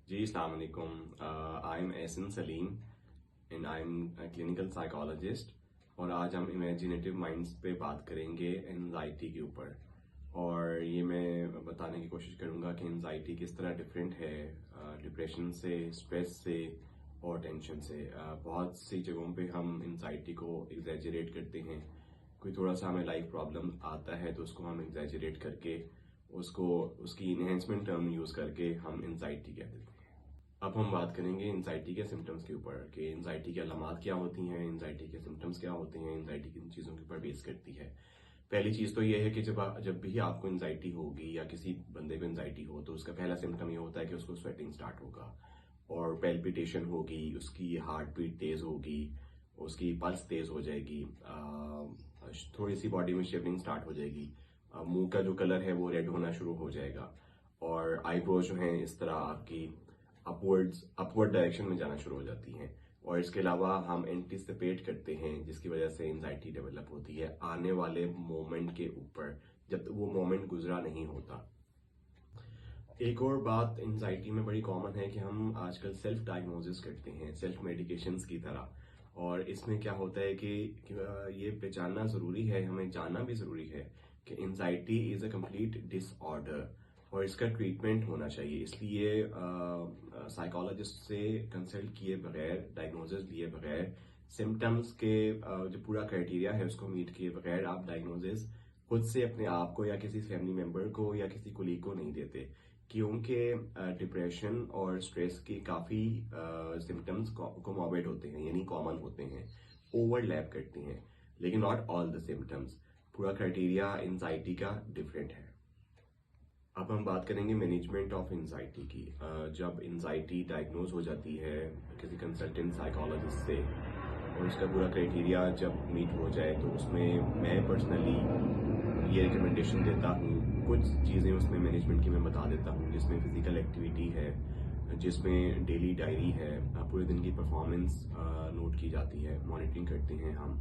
जी अस्सलाम वालेकुम। I am Ehsan Saleem and I am clinical psychologist. और आज हम इमेजिनेटिव माइंड्स पे बात करेंगे एंजाइटी के ऊपर। और ये मैं बताने की कोशिश करूंगा कि एंजाइटी किस तरह डिफरेंट है डिप्रेशन से, स्ट्रेस से और टेंशन से। बहुत सी जगहों पे हम एंजाइटी को एग्जैजरेट करते हैं। कोई थोड़ा सा हमें लाइफ प्रॉब्लम आता है तो उसको हम एग्जैजरेट करके उसको उसकी इन्हेंसमेंट टर्म यूज करके हम एंजाइटी कह देते हैं। अब हम बात करेंगे एंजाइटी के सिम्टम्स के ऊपर कि एंजाइटी की अलामात क्या होती हैं, एंजाइटी के सिम्टम्स क्या होते हैं, एंजाइटी किन चीज़ों के ऊपर बेस करती है। पहली चीज़ तो ये है कि जब भी आपको एंजाइटी होगी या किसी बंदे को एंजाइटी हो तो उसका पहला सिम्टम ये होता है कि उसको स्वेटिंग स्टार्ट होगा और पैल्पिटेशन होगी, उसकी हार्ट बीट तेज होगी, उसकी पल्स तेज हो जाएगी, थोड़ी सी बॉडी में शिवरिंग स्टार्ट हो जाएगी, मुंह का जो कलर है वो रेड होना शुरू हो जाएगा और आईब्रोज जो हैं इस तरह आपकी अपवर्ड डायरेक्शन में जाना शुरू हो जाती हैं। और इसके अलावा हम एंटिसिपेट करते हैं जिसकी वजह से एंजाइटी डेवलप होती है आने वाले मोमेंट के ऊपर, जब तक वो मोमेंट गुजरा नहीं होता। एक और बात एंजाइटी में बड़ी कॉमन है कि हम आजकल सेल्फ डायग्नोसिस करते हैं सेल्फ मेडिकेशंस की तरह। और इसमें क्या होता है कि ये पहचानना जरूरी है, हमें जानना भी जरूरी है कि anxiety is a complete disorder और इसका ट्रीटमेंट होना चाहिए। इसलिए साइकोलॉजिस्ट से कंसल्ट किए बगैर, डायग्नोसिस लिए बगैर, सिम्टम्स के जो पूरा क्राइटेरिया है उसको मीट किए बगैर आप डायग्नोसिस खुद से अपने आप को या किसी फैमिली मेंबर को या किसी कोलीग को नहीं देते, क्योंकि डिप्रेशन और स्ट्रेस के काफी सिम्टम्स कोमॉर्बिड होते हैं, यानी कॉमन होते हैं, ओवरलैप करते हैं, लेकिन नॉट ऑल द सिम्टम्स। पूरा क्राइटेरिया एंजाइटी का डिफरेंट है। अब हम बात करेंगे मैनेजमेंट ऑफ एंजाइटी की। जब एंजाइटी डायग्नोज हो जाती है किसी कंसल्टेंट साइकोलॉजिस्ट से और उसका पूरा क्राइटेरिया जब मीट हो जाए तो उसमें मैं पर्सनली ये रिकमेंडेशन देता हूँ। कुछ चीज़ें उसमें मैनेजमेंट की मैं बता देता हूँ, जिसमें फिजिकल एक्टिविटी है, जिसमें डेली डायरी है, पूरे दिन की परफॉर्मेंस नोट की जाती है, मॉनिटरिंग करते हैं हम,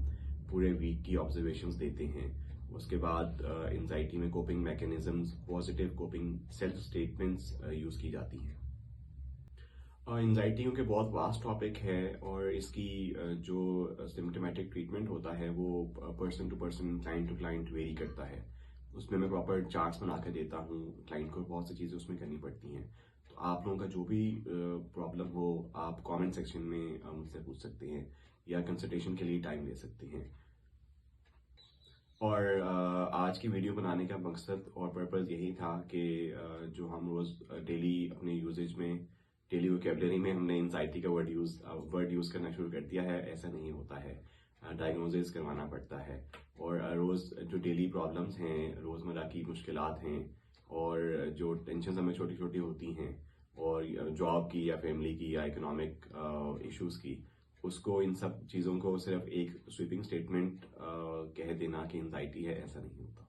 पूरे वीक की ऑब्जर्वेशंस देते हैं। उसके बाद एंजाइटी में coping mechanisms, positive coping self statements use की जाती हैं। एंजाइटी क्योंकि बहुत वास्ट टॉपिक है और इसकी जो सिम्टोमेटिक ट्रीटमेंट होता है वो person to person, client to client vary करता है। उसमें मैं प्रॉपर चार्ट्स बना के देता हूँ, क्लाइंट को बहुत सी चीज़ें उसमें करनी पड़ती हैं। तो आप लोगों का जो भी प्रॉब्लम हो आप कमेंट सेक्शन में मुझसे पूछ सकते हैं या कंसल्टेशन के लिए टाइम ले सकते हैं। और आज की वीडियो बनाने का मकसद और पर्पस यही था कि जो हम रोज डेली अपने यूजेज में, डेली वोकेबलरी में हमने एंजाइटी का वर्ड यूज करना शुरू कर दिया है, ऐसा नहीं होता है। डायग्नोसिस करवाना पड़ता है और रोज जो डेली प्रॉब्लम्स हैं, रोजमर्रा की मुश्किलात हैं और जो टेंशन हमें छोटी छोटी होती हैं और जॉब की या फैमिली की या इकोनॉमिक इश्यूज की, उसको, इन सब चीज़ों को सिर्फ एक स्वीपिंग स्टेटमेंट कह देना कि एंजाइटी है, ऐसा नहीं होता।